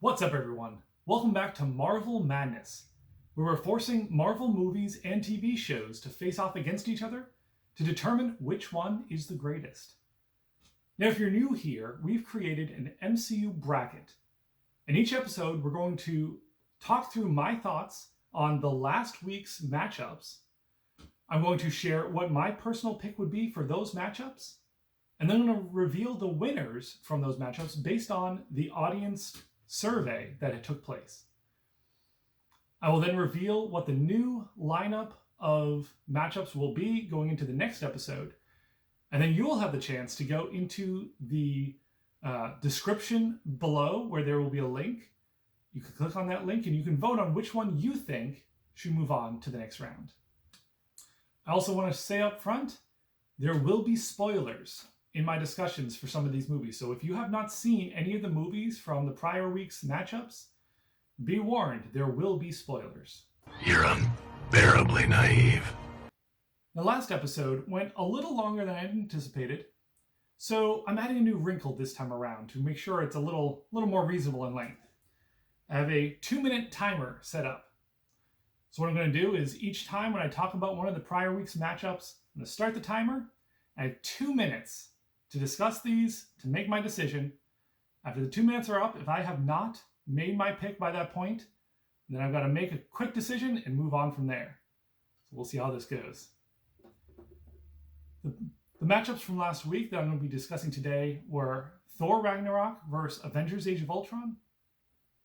What's up, everyone? Welcome back to Marvel Madness, where we're forcing Marvel movies and TV shows to face off against each other to determine which one is the greatest. Now, if you're new here, we've created an MCU bracket. In each episode, we're going to talk through my thoughts on the last week's matchups. I'm going to share what my personal pick would be for those matchups, and then I'm going to reveal the winners from those matchups based on the audience survey that took place. I will then reveal what the new lineup of matchups will be going into the next episode, and then you will have the chance to go into the description below where there will be a link. You can click on that link and you can vote on which one you think should move on to the next round. I also want to say up front, there will be spoilers in my discussions for some of these movies. So if you have not seen any of the movies from the prior week's matchups, be warned, there will be spoilers. You're unbearably naive. The last episode went a little longer than I anticipated, so I'm adding a new wrinkle this time around to make sure it's a little more reasonable in length. I have a 2-minute timer set up. So what I'm going to do is each time when I talk about one of the prior week's matchups, I'm going to start the timer. I have 2 minutes to discuss these, to make my decision. After the 2 minutes are up, if I have not made my pick by that point, then I've got to make a quick decision and move on from there. So we'll see how this goes. The matchups from last week that I'm going to be discussing today were Thor Ragnarok versus Avengers Age of Ultron,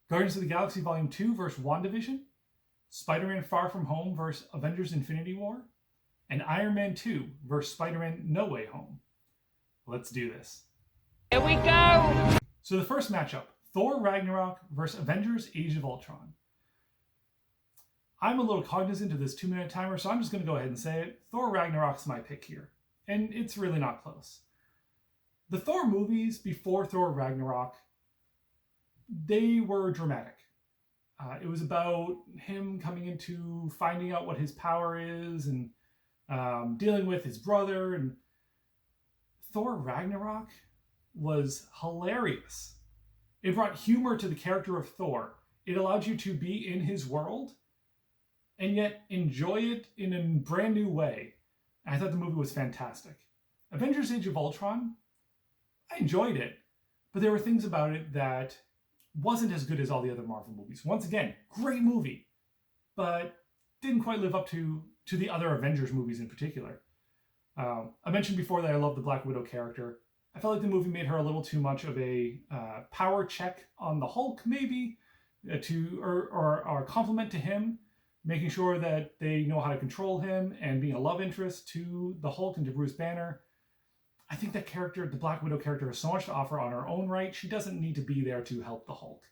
Guardians of the Galaxy Volume 2 versus WandaVision, SpiderMan Far From Home versus Avengers Infinity War, and Iron Man 2 versus Spider-Man No Way Home. Let's do this. Here we go! So the first matchup, Thor Ragnarok versus Avengers Age of Ultron. I'm a little cognizant of this 2-minute timer, so I'm just going to go ahead and say it. Thor Ragnarok's my pick here, and it's really not close. The Thor movies before Thor Ragnarok, they were dramatic. It was about him coming into finding out what his power is and dealing with his brother. And Thor Ragnarok was hilarious. It brought humor to the character of Thor. It allowed you to be in his world and yet enjoy it in a brand new way. I thought the movie was fantastic. Avengers Age of Ultron, I enjoyed it, but there were things about it that wasn't as good as all the other Marvel movies. Once again, great movie, but didn't quite live up to the other Avengers movies in particular. I mentioned before that I love the Black Widow character. I felt like the movie made her a little too much of a power check on the Hulk, maybe, or a compliment to him, making sure that they know how to control him and being a love interest to the Hulk and to Bruce Banner. I think that character, the Black Widow character, has so much to offer on her own right. She doesn't need to be there to help the Hulk.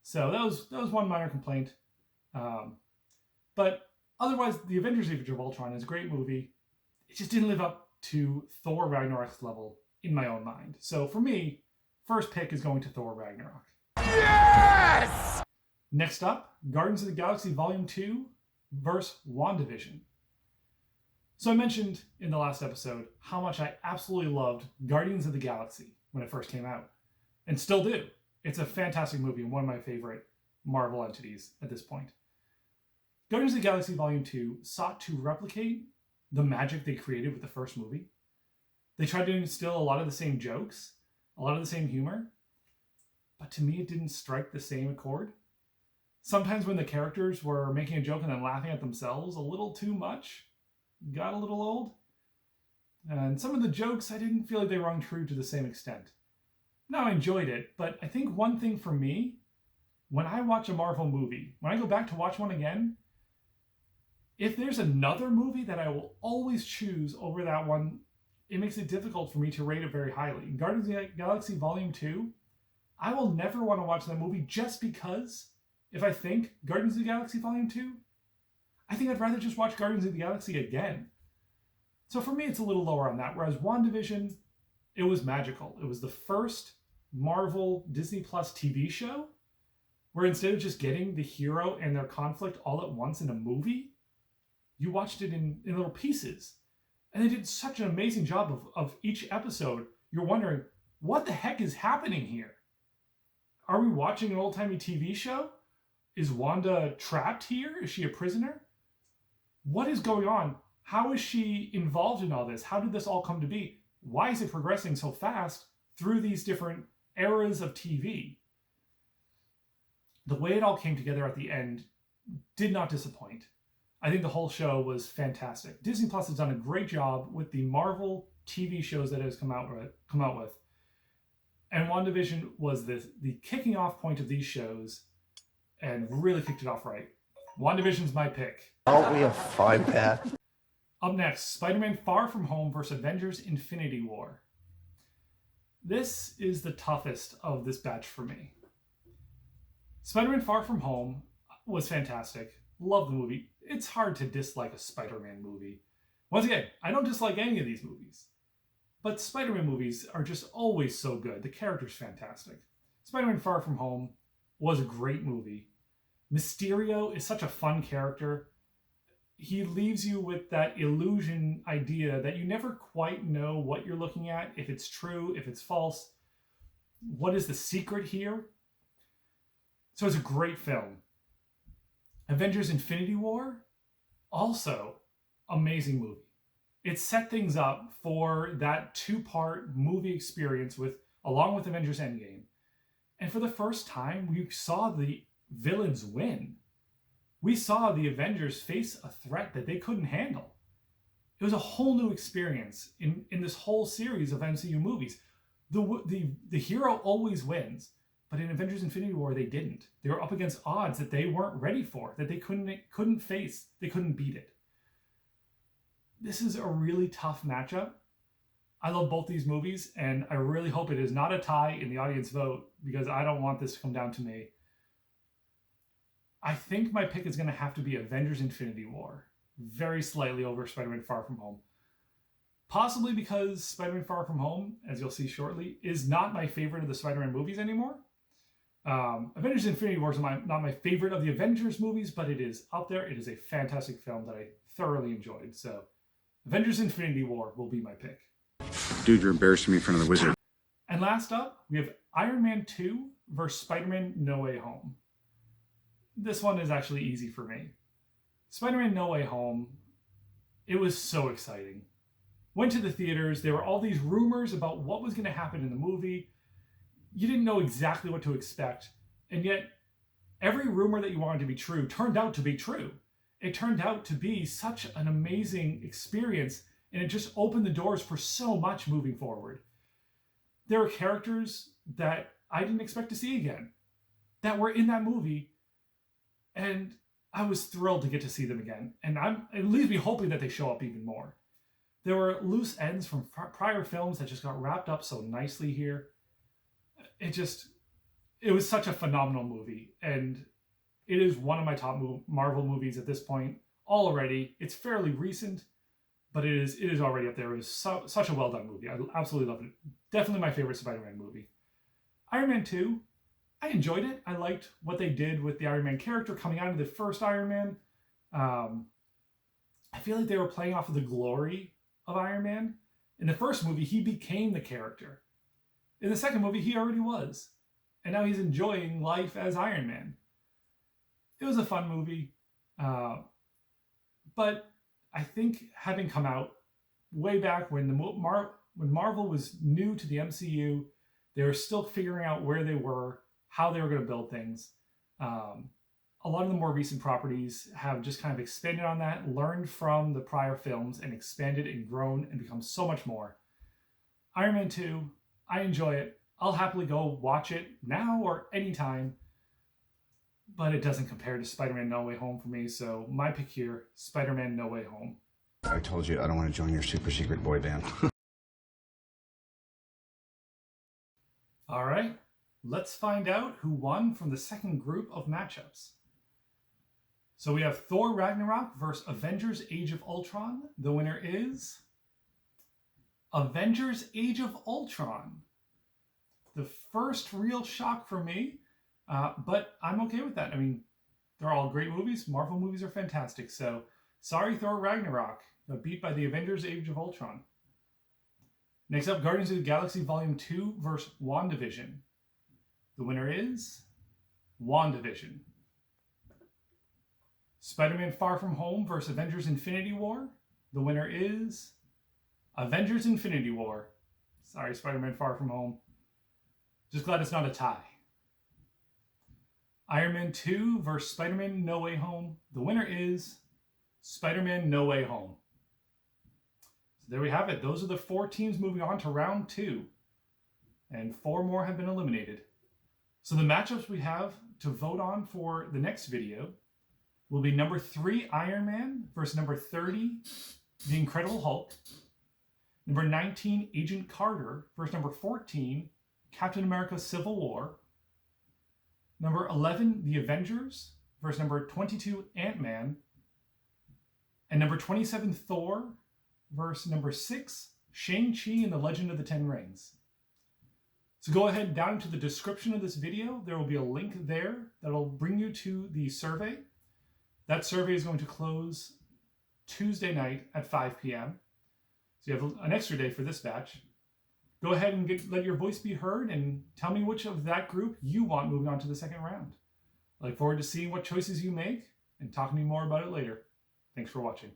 So that was one minor complaint. But otherwise, the Avengers Age of Ultron is a great movie. It just didn't live up to Thor Ragnarok's level in my own mind. So for me, first pick is going to Thor Ragnarok. Yes! Next up, Guardians of the Galaxy Volume 2 versus WandaVision. So I mentioned in the last episode how much I absolutely loved Guardians of the Galaxy when it first came out, and still do. It's a fantastic movie and one of my favorite Marvel entities at this point. Guardians of the Galaxy Volume 2 sought to replicate the magic they created with the first movie. They tried to instill a lot of the same jokes, a lot of the same humor, but to me it didn't strike the same accord. Sometimes when the characters were making a joke and then laughing at themselves a little too much, got a little old. And some of the jokes, I didn't feel like they rung true to the same extent. Now, I enjoyed it, but I think one thing for me, when I watch a Marvel movie, when I go back to watch one again, if there's another movie that I will always choose over that one, it makes it difficult for me to rate it very highly. In Guardians of the Galaxy Volume 2, I will never want to watch that movie just because if I think Guardians of the Galaxy Volume 2, I think I'd rather just watch Guardians of the Galaxy again. So for me, it's a little lower on that. Whereas WandaVision, it was magical. It was the first Marvel Disney Plus TV show where instead of just getting the hero and their conflict all at once in a movie, you watched it in little pieces. And they did such an amazing job of each episode. You're wondering, what the heck is happening here? Are we watching an old-timey TV show? Is Wanda trapped here? Is she a prisoner? What is going on? How is she involved in all this? How did this all come to be? Why is it progressing so fast through these different eras of TV? The way it all came together at the end did not disappoint. I think the whole show was fantastic. Disney Plus has done a great job with the Marvel TV shows that it has come out with. And WandaVision was the kicking off point of these shows and really kicked it off right. WandaVision's my pick. Aren't we a fine pair? Up next, Spider-Man Far From Home versus Avengers Infinity War. This is the toughest of this batch for me. Spider-Man Far From Home was fantastic. Love the movie. It's hard to dislike a Spider-Man movie. Once again, I don't dislike any of these movies. But Spider-Man movies are just always so good. The character's fantastic. Spider-Man Far From Home was a great movie. Mysterio is such a fun character. He leaves you with that illusion idea that you never quite know what you're looking at, if it's true, if it's false. What is the secret here? So it's a great film. Avengers Infinity War, also amazing movie. It set things up for that two-part movie experience along with Avengers Endgame. And for the first time, we saw the villains win. We saw the Avengers face a threat that they couldn't handle. It was a whole new experience in this whole series of MCU movies. The hero always wins, but in Avengers Infinity War, they didn't. They were up against odds that they weren't ready for, that they couldn't face. They couldn't beat it. This is a really tough matchup. I love both these movies, and I really hope it is not a tie in the audience vote, because I don't want this to come down to me. I think my pick is going to have to be Avengers Infinity War, very slightly over Spider-Man Far From Home. Possibly because Spider-Man Far From Home, as you'll see shortly, is not my favorite of the Spider-Man movies anymore. Avengers Infinity War is not my favorite of the Avengers movies, but it is up there. It is a fantastic film that I thoroughly enjoyed. So Avengers Infinity War will be my pick. Dude, you're embarrassing me in front of the wizard. And last up, we have Iron Man 2 versus Spider-Man No Way Home. This one is actually easy for me. Spider-Man No Way Home, it was so exciting. Went to the theaters, there were all these rumors about what was going to happen in the movie. You didn't know exactly what to expect, and yet every rumor that you wanted to be true turned out to be true. It turned out to be such an amazing experience, and it just opened the doors for so much moving forward. There were characters that I didn't expect to see again that were in that movie, and I was thrilled to get to see them again. And it leaves me hoping that they show up even more. There were loose ends from prior films that just got wrapped up so nicely here. It was such a phenomenal movie, and it is one of my top Marvel movies at this point already. It's fairly recent, but it is already up there. It was such a well done movie. I absolutely loved it. Definitely my favorite Spider-Man movie. Iron Man 2, I enjoyed it. I liked what they did with the Iron Man character coming out of the first Iron Man. I feel like they were playing off of the glory of Iron Man. In the first movie, he became the character. In the second movie, he already was. And now he's enjoying life as Iron Man. It was a fun movie. But I think having come out way back when Marvel was new to the MCU, they were still figuring out where they were, how they were going to build things. A lot of the more recent properties have just kind of expanded on that, learned from the prior films, and expanded and grown and become so much more. Iron Man 2, I enjoy it. I'll happily go watch it now or anytime, but it doesn't compare to Spider-Man No Way Home for me, so my pick here, Spider-Man No Way Home. I told you I don't want to join your super secret boy band. All right, let's find out who won from the second group of matchups. So we have Thor Ragnarok versus Avengers Age of Ultron. The winner is Avengers Age of Ultron. The first real shock for me, but I'm okay with that. I mean, they're all great movies. Marvel movies are fantastic. So sorry, Thor Ragnarok got beat by the Avengers Age of Ultron. Next up, Guardians of the Galaxy Volume 2 versus WandaVision. The winner is WandaVision. Spider-Man Far From Home versus Avengers Infinity War. The winner is Avengers Infinity War. Sorry, Spider-Man Far From Home. Just glad it's not a tie. Iron Man 2 versus Spider-Man No Way Home. The winner is Spider-Man No Way Home. So there we have it. Those are the 4 teams moving on to round 2. And 4 more have been eliminated. So the matchups we have to vote on for the next video will be number 3, Iron Man versus number 30, The Incredible Hulk. Number 19, Agent Carter versus number 14, Captain America Civil War. Number 11, The Avengers versus number 22, Ant-Man. And number 27, Thor versus number 6, Shang-Chi and the Legend of the Ten Rings. So go ahead down into the description of this video. There will be a link there that will bring you to the survey. That survey is going to close Tuesday night at 5 p.m. So you have an extra day for this batch. Go ahead and let your voice be heard and tell me which of that group you want moving on to the second round. I look forward to seeing what choices you make and talking to you more about it later. Thanks for watching.